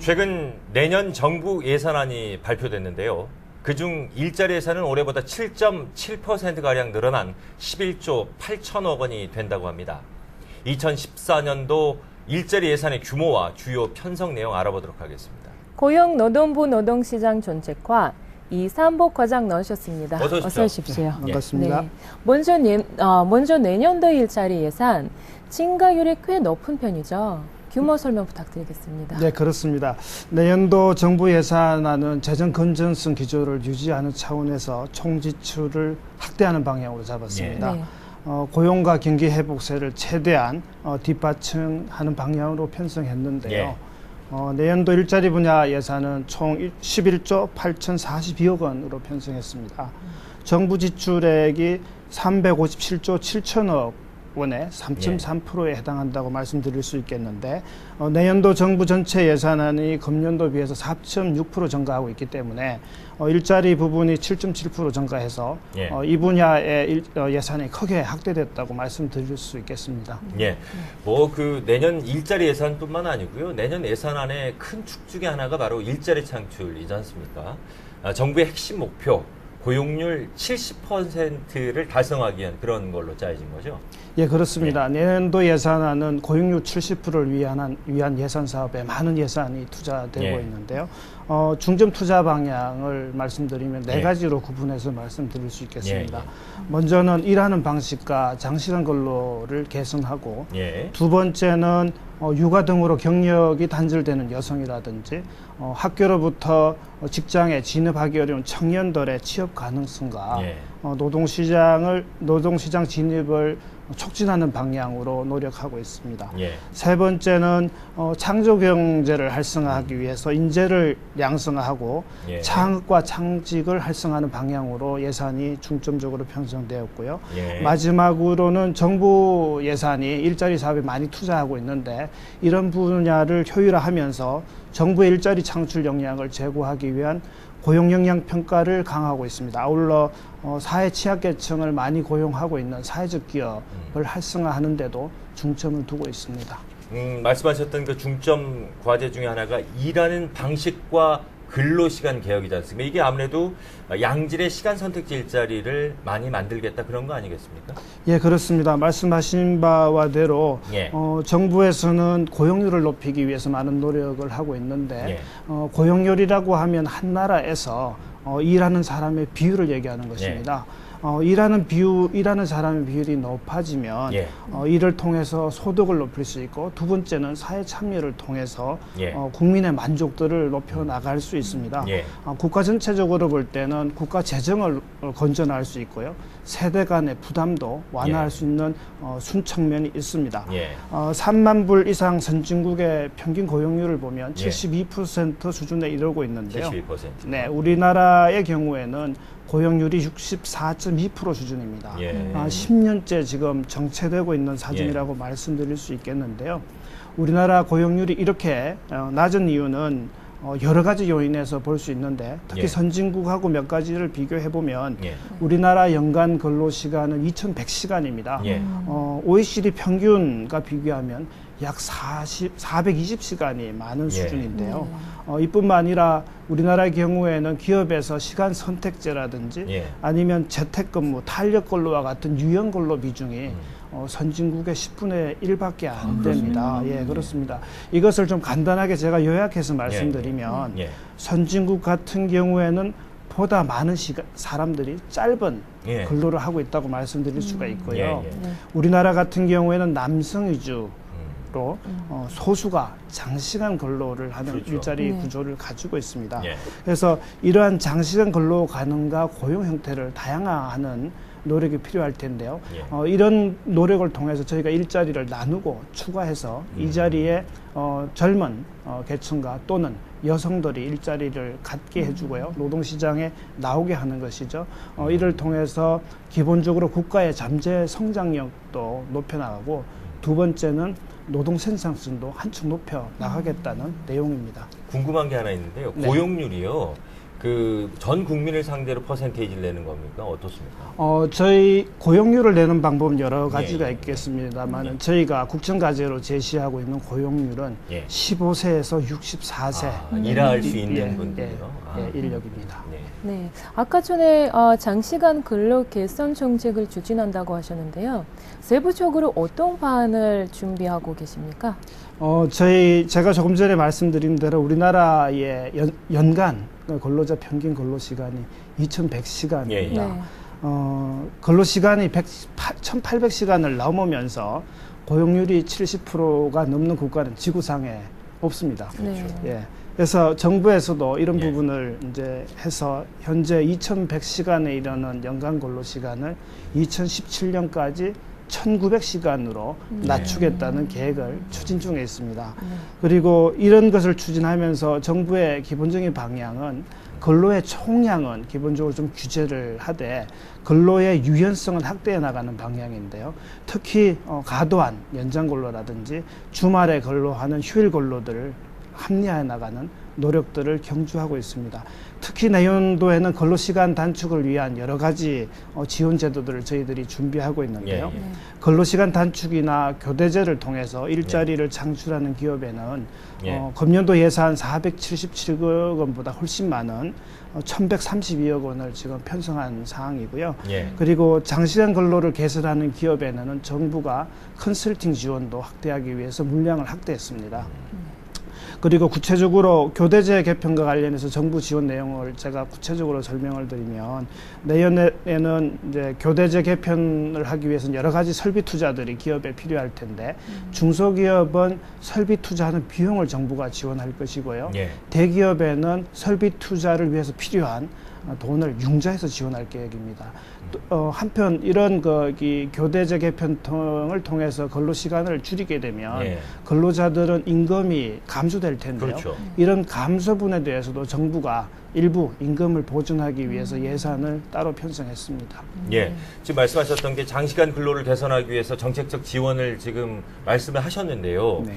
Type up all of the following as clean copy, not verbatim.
최근 내년 정부 예산안이 발표됐는데요. 그중 일자리 예산은 올해보다 7.7%가량 늘어난 11조 8천억 원이 된다고 합니다. 2014년도 일자리 예산의 규모와 주요 편성 내용 알아보도록 하겠습니다. 고용노동부 노동시장 정책과 이삼복 과장 나오셨습니다. 어서 오십시오. 반갑습니다. 네. 먼저 내년도 일자리 예산 증가율이 꽤 높은 편이죠. 규모 설명 부탁드리겠습니다. 네, 그렇습니다. 내년도 정부 예산안은 재정 건전성 기조를 유지하는 차원에서 총 지출을 확대하는 방향으로 잡았습니다. 네. 고용과 경기 회복세를 최대한 뒷받침하는 방향으로 편성했는데요. 내년도 일자리 분야 예산은 총 11조 8,042억 원으로 편성했습니다. 정부 지출액이 357조 7천억 원의 3.3%에 해당한다고 말씀드릴 수 있겠는데 내년도 정부 전체 예산안이 금년도 비해서 4.6% 증가하고 있기 때문에 일자리 부분이 7.7% 증가해서 이 분야의 예산이 크게 확대됐다고 말씀드릴 수 있겠습니다. 예, 내년 일자리 예산뿐만 아니고요. 내년 예산안의 큰 축 중에 하나가 바로 일자리 창출이지 않습니까? 정부의 핵심 목표 고용률 70%를 달성하기 위한 그런 걸로 짜여진 거죠? 예, 그렇습니다. 내년도 예산안은 고용률 70%를 위한 예산 사업에 많은 예산이 투자되고 있는데요. 중점 투자 방향을 말씀드리면 네 가지로 구분해서 말씀드릴 수 있겠습니다. 먼저는 일하는 방식과 장시간 근로를 개선하고 두 번째는 육아 등으로 경력이 단절되는 여성이라든지 학교로부터 직장에 진입하기 어려운 청년들의 취업 가능성과 노동시장 진입을 촉진하는 방향으로 노력하고 있습니다. 세 번째는 창조 경제를 활성화하기 위해서 인재를 양성화하고 창업과 창직을 활성화하는 방향으로 예산이 중점적으로 편성되었고요. 마지막으로는 정부 예산이 일자리 사업에 많이 투자하고 있는데 이런 분야를 효율화하면서 정부의 일자리 창출 역량을 제고하기 위한 고용 역량 평가를 강화하고 있습니다. 아울러 사회 취약계층을 많이 고용하고 있는 사회적 기업을 활성화하는 데도 중점을 두고 있습니다. 말씀하셨던 그 중점 과제 중에 하나가 일하는 방식과 근로시간 개혁이지 않습니까? 이게 아무래도 양질의 시간 선택지 일자리를 많이 만들겠다 그런 거 아니겠습니까? 예, 그렇습니다. 말씀하신 바와대로 정부에서는 고용률을 높이기 위해서 많은 노력을 하고 있는데 고용률이라고 하면 한 나라에서 일하는 사람의 비율을 얘기하는 것입니다. 일하는 사람의 비율이 높아지면 이를 통해서 소득을 높일 수 있고 두 번째는 사회 참여를 통해서 국민의 만족도를 높여 나갈 수 있습니다. 국가 전체적으로 볼 때는 국가 재정을 건전할 수 있고요. 세대 간의 부담도 완화할 수 있는 순측면이 있습니다. 3만 불 이상 선진국의 평균 고용률을 보면 72% 수준에 이르고 있는데요. 72%. 네, 우리나라의 경우에는 고용률이 64.2% 수준입니다. 10년째 지금 정체되고 있는 사정이라고 말씀드릴 수 있겠는데요. 우리나라 고용률이 이렇게 낮은 이유는 여러 가지 요인에서 볼 수 있는데 특히 선진국하고 몇 가지를 비교해 보면 우리나라 연간 근로시간은 2100시간입니다. OECD 평균과 비교하면 약 420시간이 많은 수준인데요. 이뿐만 아니라 우리나라의 경우에는 기업에서 시간 선택제라든지 아니면 재택근무, 탄력근로와 같은 유연근로 비중이 선진국의 10분의 1밖에 안 됩니다. 그렇습니다. 이것을 좀 간단하게 제가 요약해서 말씀드리면 선진국 같은 경우에는 보다 많은 사람들이 짧은 근로를 하고 있다고 말씀드릴 수가 있고요. 우리나라 같은 경우에는 남성 위주 소수가 장시간 근로를 하는 일자리 구조를 가지고 있습니다. 그래서 이러한 장시간 근로 가능과 고용 형태를 다양화하는 노력이 필요할 텐데요. 이런 노력을 통해서 저희가 일자리를 나누고 추가해서 이 자리에 젊은 계층과 또는 여성들이 일자리를 갖게 해주고요. 노동시장에 나오게 하는 것이죠. 이를 통해서 기본적으로 국가의 잠재 성장력도 높여나가고 두 번째는 노동 생산성도 한층 높여 나가겠다는 내용입니다. 궁금한 게 하나 있는데요. 고용률이요. 그 전 국민을 상대로 퍼센테이지를 내는 겁니까? 어떻습니까? 저희 고용률을 내는 방법은 여러 가지가 예. 있겠습니다만 저희가 국정과제로 제시하고 있는 고용률은 예. 15세에서 64세 일할 수 있는 분들이요. 인력입니다. 네. 네, 아까 전에 장시간 근로 개선 정책을 추진한다고 하셨는데요. 세부적으로 어떤 방안을 준비하고 계십니까? 제가 조금 전에 말씀드린 대로 우리나라의 연간 근로자 평균 근로 시간이 2,100시간입니다. 예, 예. 네. 근로 시간이 1,800시간을 넘으면서 고용률이 70%가 넘는 국가는 지구상에 없습니다. 네. 예. 그래서 정부에서도 이런 예. 부분을 이제 해서 현재 2,100시간에 이르는 연간 근로 시간을 2017년까지 1,900시간으로 낮추겠다는 계획을 추진 중에 있습니다. 그리고 이런 것을 추진하면서 정부의 기본적인 방향은 근로의 총량은 기본적으로 좀 규제를 하되 근로의 유연성은 확대해 나가는 방향인데요. 특히 과도한 연장 근로라든지 주말에 근로하는 휴일 근로들을 합리화해 나가는 노력들을 경주하고 있습니다. 특히 내년도에는 근로시간 단축을 위한 여러 가지 지원 제도들을 저희들이 준비하고 있는데요. 예, 예. 근로시간 단축이나 교대제를 통해서 일자리를 창출하는 기업에는 예. 금년도 예산 477억 원보다 훨씬 많은 1,132억 원을 지금 편성한 사항이고요. 예. 그리고 장시간 근로를 개설하는 기업에는 정부가 컨설팅 지원도 확대하기 위해서 물량을 확대했습니다. 그리고 구체적으로 교대제 개편과 관련해서 정부 지원 내용을 제가 구체적으로 설명을 드리면 내년에는 이제 교대제 개편을 하기 위해서는 여러 가지 설비 투자들이 기업에 필요할 텐데 중소기업은 설비 투자하는 비용을 정부가 지원할 것이고요. 예. 대기업에는 설비 투자를 위해서 필요한 돈을 융자해서 지원할 계획입니다. 한편 이런 교대제 개편을 통해서 근로 시간을 줄이게 되면 예. 근로자들은 임금이 감소될 텐데요. 그렇죠. 이런 감소분에 대해서도 정부가 일부 임금을 보존하기 위해서 예산을 따로 편성했습니다. 예. 지금 말씀하셨던 게 장시간 근로를 개선하기 위해서 정책적 지원을 지금 말씀을 하셨는데요. 네.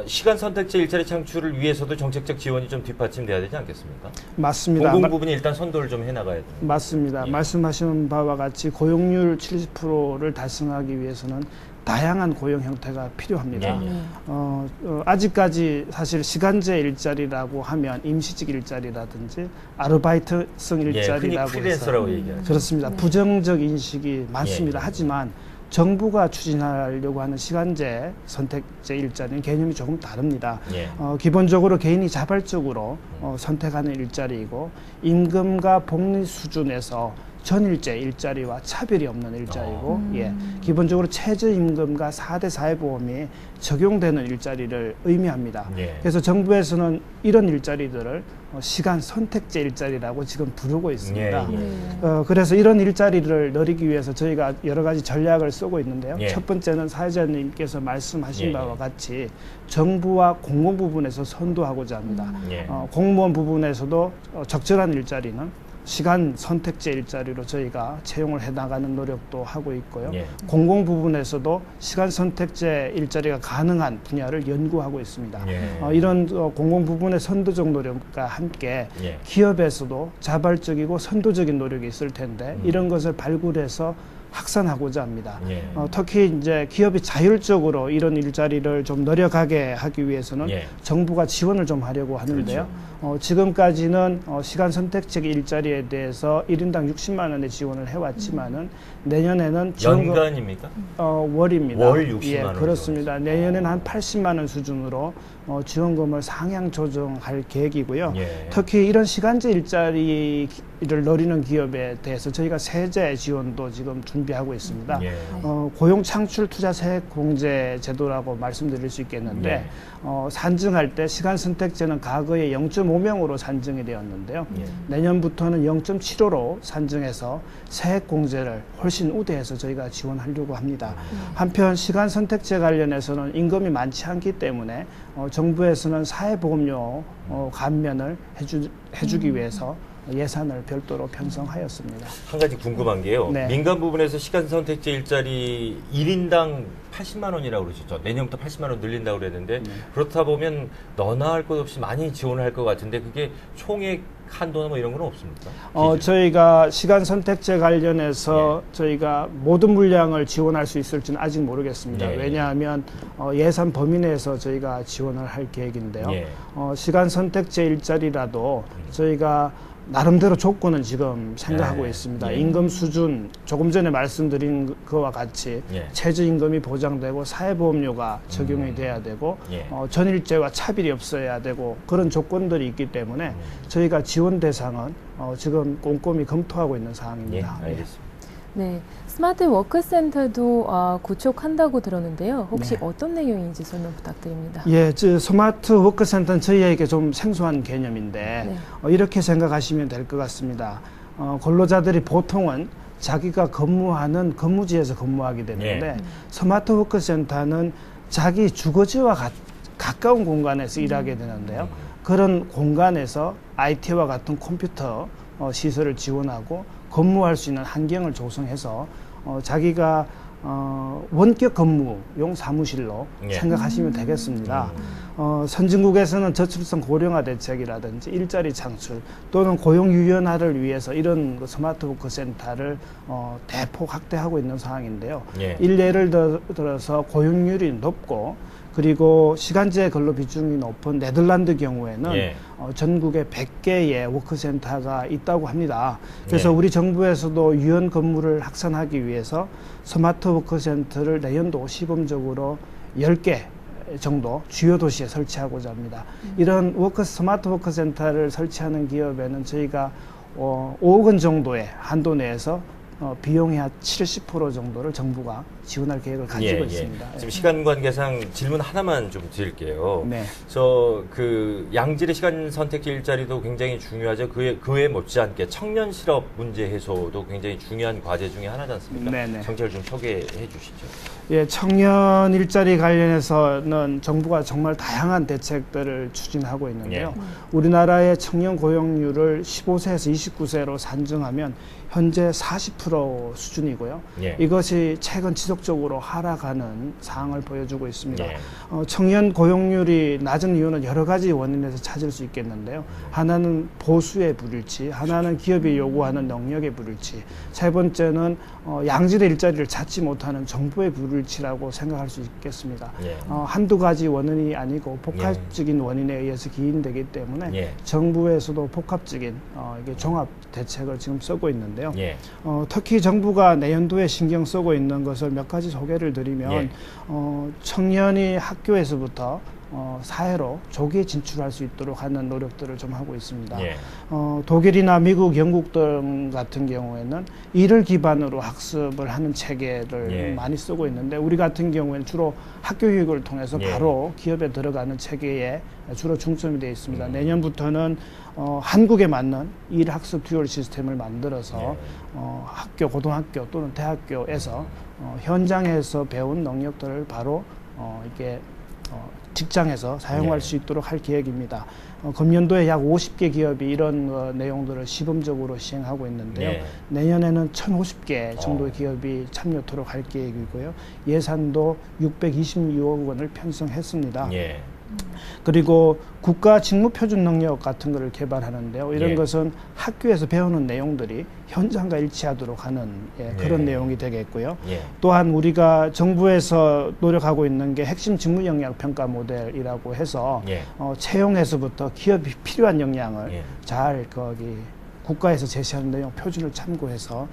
시간 선택제 일자리 창출을 위해서도 정책적 지원이 좀 뒷받침돼야 되지 않겠습니까? 맞습니다. 공공 부분이 일단 선도를 좀 해나가야 됩니다. 맞습니다. 예. 말씀하신 바와 같이 고용률 70%를 달성하기 위해서는 다양한 고용 형태가 필요합니다. 예, 예. 아직까지 사실 시간제 일자리라고 하면 임시직 일자리라든지 아르바이트성 흔히 일자리라고 프리랜서라고 해서 얘기하죠. 그렇습니다. 부정적 인식이 많습니다. 예. 하지만 정부가 추진하려고 하는 시간제 선택제 일자리는 개념이 조금 다릅니다. 예. 기본적으로 개인이 자발적으로 선택하는 일자리이고 임금과 복리 수준에서 전일제 일자리와 차별이 없는 일자리고 기본적으로 최저임금과 4대 사회보험이 적용되는 일자리를 의미합니다. 예. 그래서 정부에서는 이런 일자리들을 시간 선택제 일자리라고 지금 부르고 있습니다. 예, 그래서 이런 일자리를 누리기 위해서 저희가 여러 가지 전략을 쓰고 있는데요. 예. 첫 번째는 사회자님께서 말씀하신 예, 바와 예. 같이 정부와 공무원 부분에서 선도하고자 합니다. 예. 공무원 부분에서도 적절한 일자리는 시간 선택제 일자리로 저희가 채용을 해나가는 노력도 하고 있고요. 예. 공공 부분에서도 시간 선택제 일자리가 가능한 분야를 연구하고 있습니다. 예. 이런 공공 부분의 선도적 노력과 함께 예. 기업에서도 자발적이고 선도적인 노력이 있을 텐데 이런 것을 발굴해서 확산하고자 합니다. 예. 특히 이제 기업이 자율적으로 이런 일자리를 좀 노력하게 하기 위해서는 예. 정부가 지원을 좀 하려고 하는데요. 지금까지는 시간 선택적 일자리에 대해서 1인당 60만 원의 지원을 해왔지만은 내년에는 지원금 연간입니까? 월입니다. 월 60만 예, 원 그렇습니다. 내년에는 한 80만 원 수준으로 지원금을 상향 조정할 계획이고요. 예. 특히 이런 시간제 일자리를 노리는 기업에 대해서 저희가 세제 지원도 지금 준비하고 있습니다. 예. 고용 창출 투자 세액 공제 제도라고 말씀드릴 수 있겠는데 예. 산증할 때 시간 선택제는 과거에 0.5명으로 산증이 되었는데요. 예. 내년부터는 0.75로 산증해서 세액 공제를 훨씬 우대해서 저희가 지원하려고 합니다. 한편 시간 선택제 관련해서는 임금이 많지 않기 때문에 정부에서는 사회보험료 감면을 해주기 위해서 예산을 별도로 편성하였습니다. 한 가지 궁금한 게요. 네. 민간 부분에서 시간 선택제 일자리 1인당 80만 원이라고 그러셨죠. 내년부터 80만 원 늘린다고 그랬는데 그렇다 보면 너나 할 것 없이 많이 지원을 할 것 같은데 그게 총액 한도나 뭐 이런 건 없습니까? 저희가 시간 선택제 관련해서 저희가 모든 물량을 지원할 수 있을지는 아직 모르겠습니다. 예. 왜냐하면 예산 범위 내에서 저희가 지원을 할 계획인데요. 예. 시간 선택제 일자리라도 저희가 나름대로 조건은 지금 생각하고 있습니다. 예. 임금 수준, 조금 전에 말씀드린 것과 같이 예. 최저임금이 보장되고 사회보험료가 적용이 돼야 되고 예. 전일제와 차별이 없어야 되고 그런 조건들이 있기 때문에 저희가 지원 대상은 지금 꼼꼼히 검토하고 있는 예, 사항입니다. 알겠습니다. 네, 스마트 워크센터도 구축한다고 들었는데요. 혹시 어떤 내용인지 설명 부탁드립니다. 예, 스마트 워크센터는 저희에게 좀 생소한 개념인데 네. 이렇게 생각하시면 될 것 같습니다. 근로자들이 보통은 자기가 근무하는 근무지에서 근무하게 되는데 스마트 워크센터는 자기 주거지와 가까운 공간에서 일하게 되는데요. 그런 공간에서 IT와 같은 컴퓨터 시설을 지원하고 근무할 수 있는 환경을 조성해서 자기가 원격 근무용 사무실로 생각하시면 되겠습니다. 선진국에서는 저출산 고령화 대책이라든지 일자리 창출 또는 고용 유연화를 위해서 이런 스마트 워크 센터를 대폭 확대하고 있는 상황인데요. 일례를 들어서 고용률이 높고 그리고 시간제 근로 비중이 높은 네덜란드 경우에는 전국에 100개의 워크센터가 있다고 합니다. 그래서 우리 정부에서도 유연 근무를 확산하기 위해서 스마트 워크센터를 내년도 시범적으로 10개 정도 주요 도시에 설치하고자 합니다. 이런 스마트 워크센터를 설치하는 기업에는 저희가 5억 원 정도의 한도 내에서 비용의 한 70% 정도를 정부가 지원할 계획을 가지고 있습니다. 지금 시간 관계상 질문 하나만 좀 드릴게요. 네. 양질의 시간 선택지 일자리도 굉장히 중요하죠. 그에 못지않게 청년 실업 문제 해소도 굉장히 중요한 과제 중에 하나지 않습니까? 네네. 정책을 좀 소개해 주시죠. 예, 청년 일자리 관련해서는 정부가 정말 다양한 대책들을 추진하고 있는데요. 우리나라의 청년 고용률을 15세에서 29세로 산정하면 현재 40% 수준이고요. 이것이 최근 지속적으로 하락하는 상황을 보여주고 있습니다. 청년 고용률이 낮은 이유는 여러 가지 원인에서 찾을 수 있겠는데요. 하나는 보수의 불일치, 하나는 기업이 요구하는 능력의 불일치, 세 번째는 양질의 일자리를 찾지 못하는 정부의 불일치라고 생각할 수 있겠습니다. 한두 가지 원인이 아니고 복합적인 원인에 의해서 기인되기 때문에 정부에서도 복합적인 이게 종합 대책을 지금 쓰고 있는데요. 특히 정부가 내년도에 신경 쓰고 있는 것을 몇 가지 소개를 드리면 청년이 학교에서부터 사회로 조기에 진출할 수 있도록 하는 노력들을 좀 하고 있습니다. 독일이나 미국, 영국 등 같은 경우에는 이를 기반으로 학습을 하는 체계를 많이 쓰고 있는데 우리 같은 경우에는 주로 학교 교육을 통해서 바로 기업에 들어가는 체계에 주로 중점이 되어 있습니다. 내년부터는 한국에 맞는 일학습 듀얼 시스템을 만들어서 학교, 고등학교 또는 대학교에서 현장에서 배운 능력들을 바로 이렇게 직장에서 사용할 수 있도록 할 계획입니다. 금년도에 약 50개 기업이 이런 내용들을 시범적으로 시행하고 있는데요. 내년에는 1,050개 정도의 기업이 참여토록 할 계획이고요. 예산도 626억 원을 편성했습니다. 그리고 국가 직무 표준 능력 같은 것을 개발하는데요. 이런 것은 학교에서 배우는 내용들이 현장과 일치하도록 하는 그런 내용이 되겠고요. 또한 우리가 정부에서 노력하고 있는 게 핵심 직무 역량 평가 모델이라고 해서 채용에서부터 기업이 필요한 역량을 잘 국가에서 제시하는 내용 표준을 참고해서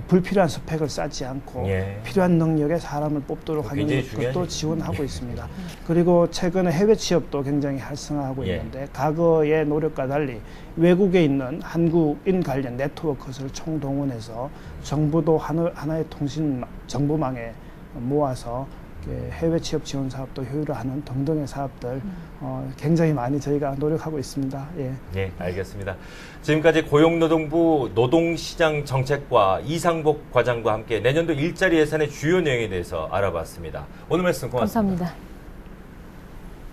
불필요한 스펙을 쌓지 않고 필요한 능력의 사람을 뽑도록 하는 것도 지원하고 있습니다. 그리고 최근에 해외 취업도 굉장히 활성화하고 있는데 과거의 노력과 달리 외국에 있는 한국인 관련 네트워크를 총동원해서 정부도 하나의 통신 정보망에 모아서 해외 취업 지원 사업도 효율화하는 등등의 사업들 굉장히 많이 저희가 노력하고 있습니다. 네, 알겠습니다. 지금까지 고용노동부 노동시장 정책과 이상복 과장과 함께 내년도 일자리 예산의 주요 내용에 대해서 알아봤습니다. 오늘 말씀 고맙습니다. 감사합니다.